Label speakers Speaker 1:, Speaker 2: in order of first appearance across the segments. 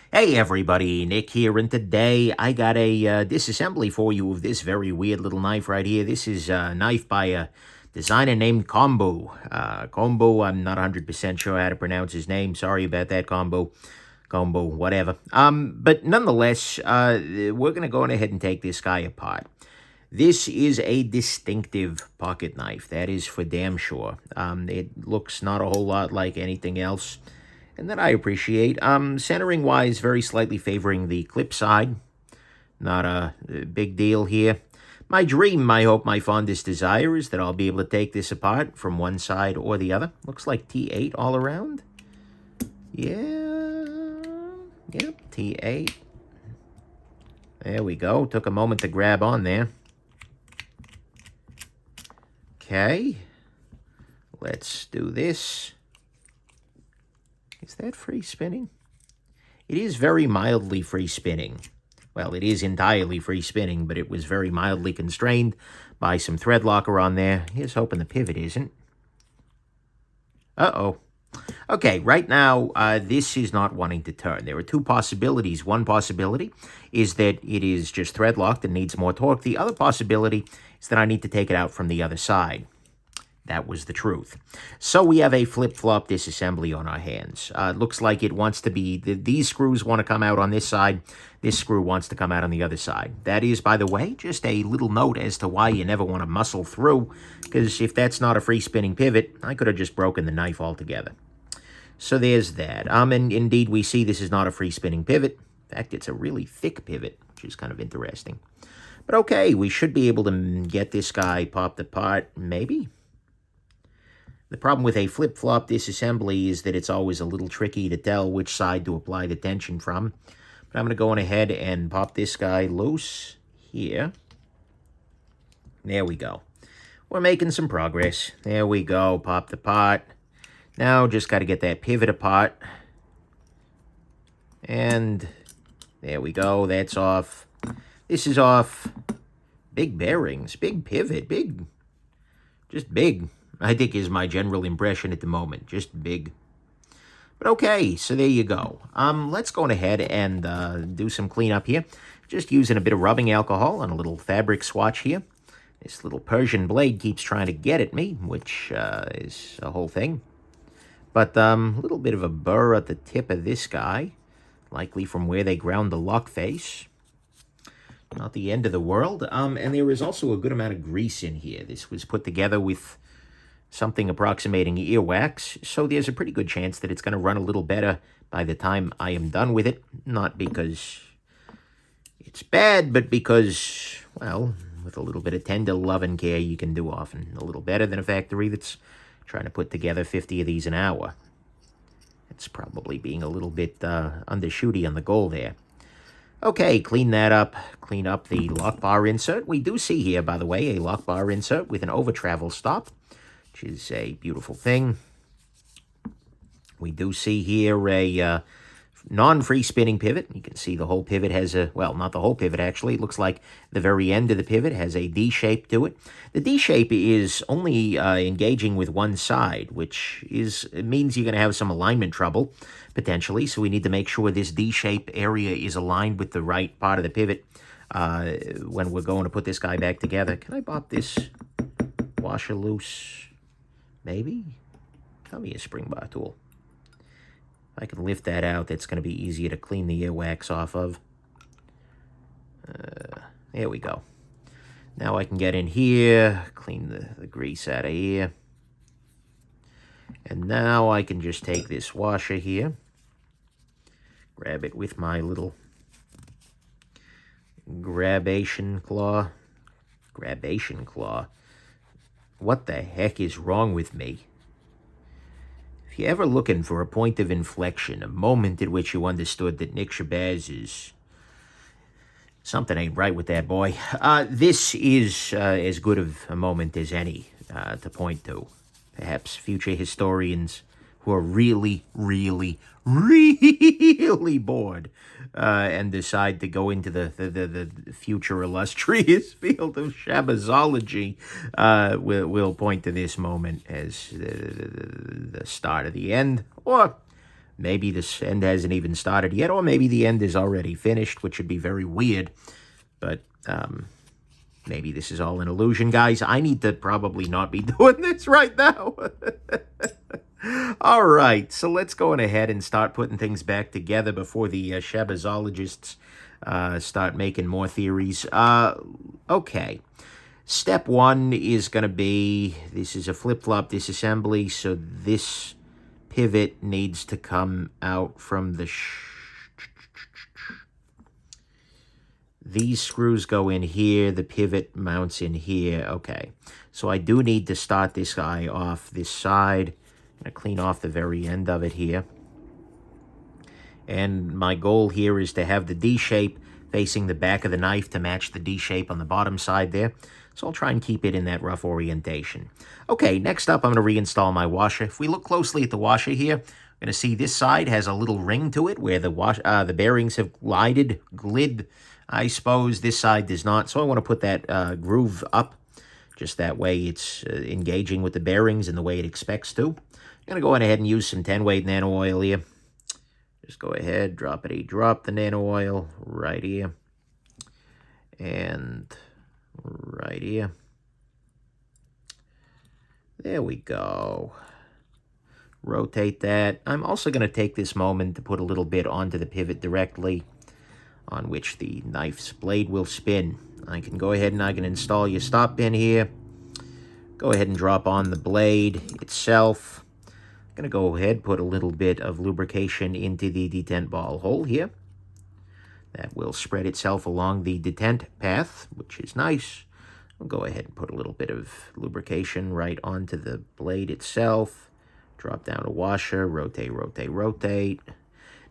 Speaker 1: Hey everybody, Nick here, and today I got a disassembly for you of this very weird little knife right here. This is a knife by a designer named Kombou. Kombou, I'm not 100% sure how to pronounce his name. Sorry about that, Kombou. Kombou, whatever. But nonetheless, we're going to go ahead and take this guy apart. This is a distinctive pocket knife, that is for damn sure. It looks not a whole lot like anything else, and that I appreciate. Centering-wise, very slightly favoring the clip side. Not a big deal here. My dream, my hope, my fondest desire is that I'll be able to take this apart from one side or the other. Looks like T8 all around. Yeah. Yep, T8. There we go. Took a moment to grab on there. Okay. Let's do this. Is that free spinning? It is very mildly free spinning. Well, it is entirely free spinning, but it was very mildly constrained by some thread locker on there. Here's hoping the pivot isn't. Uh-oh. Okay, right now, this is not wanting to turn. There are two possibilities. One possibility is that it is just thread locked and needs more torque. The other possibility is that I need to take it out from the other side. That was the truth. So we have a flip-flop disassembly on our hands. It looks like it wants to be, these screws want to come out on this side. This screw wants to come out on the other side. That is, by the way, just a little note as to why you never want to muscle through, because if that's not a free spinning pivot, I could have just broken the knife altogether. So there's that. And indeed, we see this is not a free spinning pivot. In fact, it's a really thick pivot, which is kind of interesting. But okay, we should be able to get this guy popped apart, maybe. The problem with a flip-flop disassembly is that it's always a little tricky to tell which side to apply the tension from. But I'm going to go on ahead and pop this guy loose here. There we go. We're making some progress. There we go. Popped apart. Now just got to get that pivot apart. And there we go. That's off. This is off. Big bearings. Big pivot. Big. Just big. I think is my general impression at the moment. Just big. But okay, so there you go. Let's go ahead and do some cleanup here. Just using a bit of rubbing alcohol on a little fabric swatch here. This little Persian blade keeps trying to get at me, which is a whole thing. But a little bit of a burr at the tip of this guy, likely from where they ground the lock face. Not the end of the world. And there is also a good amount of grease in here. This was put together with something approximating earwax, so there's a pretty good chance that it's going to run a little better by the time I am done with it. Not because it's bad, but because, well, with a little bit of tender love and care, you can do often a little better than a factory that's trying to put together 50 of these an hour. It's probably being a little bit undershooty on the goal there. Okay, clean that up. Clean up the Lockbar insert. We do see here, by the way, a Lockbar insert with an over-travel stop, which is a beautiful thing. We do see here a non-free spinning pivot. You can see the whole pivot has a, well, not the whole pivot actually. It looks like the very end of the pivot has a D shape to it. The D shape is only engaging with one side, which means you're going to have some alignment trouble, potentially. So we need to make sure this D shape area is aligned with the right part of the pivot when we're going to put this guy back together. Can I pop this washer loose? Maybe? Come here, spring bar tool. If I can lift that out, that's going to be easier to clean the earwax off of. There we go. Now I can get in here, clean the grease out of here. And now I can just take this washer here, grab it with my little grabation claw. Grabation claw. What the heck is wrong with me? If you're ever looking for a point of inflection, a moment at which you understood that Nick Shabazz is... something ain't right with that boy. This is as good of a moment as any to point to. Perhaps future historians who are really, really, really bored and decide to go into the future illustrious field of Shabazzology will point to this moment as the start of the end, or Maybe this end hasn't even started yet, or maybe the end is already finished, which would be very weird. But maybe this is all an illusion, guys. I need to probably not be doing this right now. All right, so let's go on ahead and start putting things back together before the Shabazzologists start making more theories. Okay. Step one is going to be, this is a flip-flop disassembly, so this pivot needs to come out from the... These screws go in here, the pivot mounts in here. Okay, so I do need to start this guy off this side. I'm going to clean off the very end of it here. And my goal here is to have the D shape facing the back of the knife to match the D shape on the bottom side there. So I'll try and keep it in that rough orientation. Okay, next up, I'm going to reinstall my washer. If we look closely at the washer here, we're going to see this side has a little ring to it where the bearings have glid, I suppose. This side does not. So I want to put that groove up. Just that way it's engaging with the bearings in the way it expects to. I'm going to go ahead and use some 10-weight nano oil here. Just go ahead, drop the nano oil right here. And right here. There we go. Rotate that. I'm also going to take this moment to put a little bit onto the pivot directly on which the knife's blade will spin. I can go ahead and I can install your stop pin here. Go ahead and drop on the blade itself. I'm going to go ahead, put a little bit of lubrication into the detent ball hole here. That will spread itself along the detent path, which is nice. We'll go ahead and put a little bit of lubrication right onto the blade itself. Drop down a washer, rotate, rotate, rotate.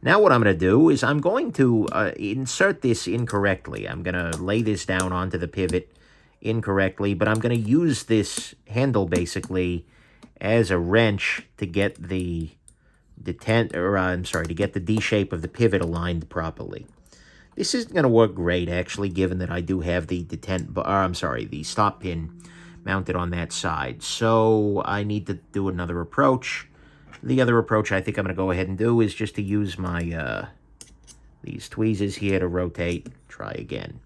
Speaker 1: Now what I'm going to do is I'm going to insert this incorrectly. I'm going to lay this down onto the pivot incorrectly, but I'm going to use this handle basically as a wrench to get the to get the D shape of the pivot aligned properly. This isn't going to work great, actually, given that I do have the the stop pin mounted on that side. So I need to do another approach. The other approach I think I'm going to go ahead and do is just to use my these tweezers here to rotate. Try again.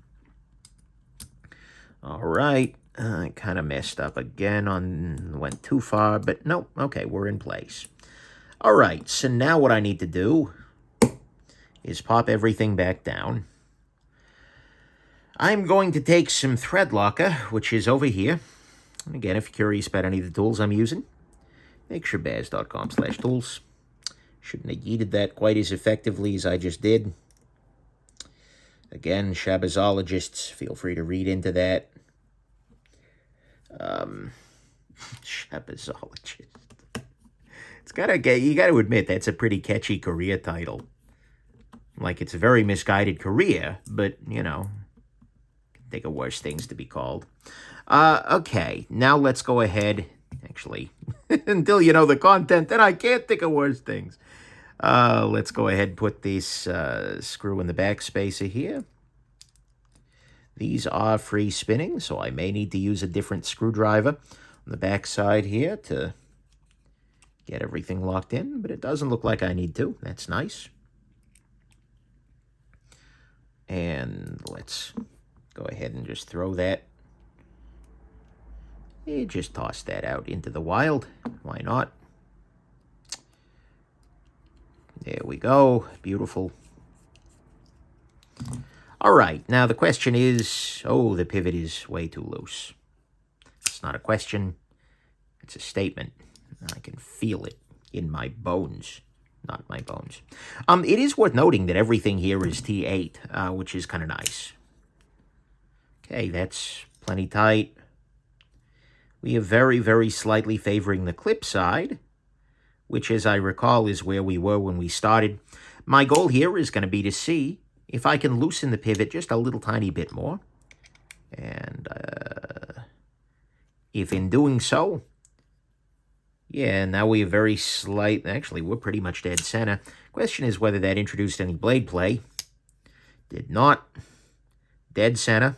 Speaker 1: All right. I kind of messed up again went too far, but no, okay, we're in place. All right, so now what I need to do is pop everything back down. I'm going to take some thread locker, which is over here. And again, if you're curious about any of the tools I'm using, make shabazz.com/tools. Shouldn't have yeeted that quite as effectively as I just did. Again, Shabazzologists, feel free to read into that. Shabazzologist. You gotta admit, that's a pretty catchy career title. Like, it's a very misguided career, but, you know, think of worse things to be called. Okay, now let's go ahead. Actually, until you know the content, then I can't think of worse things. Let's go ahead and put this screw in the back spacer here. These are free spinning, so I may need to use a different screwdriver on the back side here to get everything locked in, but it doesn't look like I need to. That's nice. And let's go ahead and just throw that. Just toss that out into the wild. Why not? There we go. Beautiful. All right. Now the question is, oh, the pivot is way too loose. It's not a question. It's a statement. I can feel it in my bones. Not my bones. It is worth noting that everything here is T8, which is kind of nice. Okay, that's plenty tight. We are very, very slightly favoring the clip side, which, as I recall, is where we were when we started. My goal here is going to be to see if I can loosen the pivot just a little tiny bit more. And if in doing so, yeah, now we are very slight. Actually, we're pretty much dead center. Question is whether that introduced any blade play. Did not. Dead center.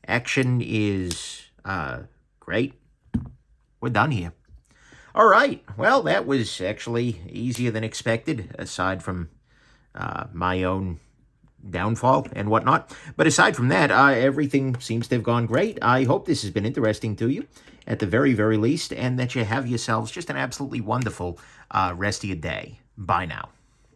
Speaker 1: Action is great. We're done here. All right. Well, that was actually easier than expected, aside from my own downfall and whatnot. But aside from that, everything seems to have gone great. I hope this has been interesting to you, at the very, very least, and that you have yourselves just an absolutely wonderful rest of your day. Bye now.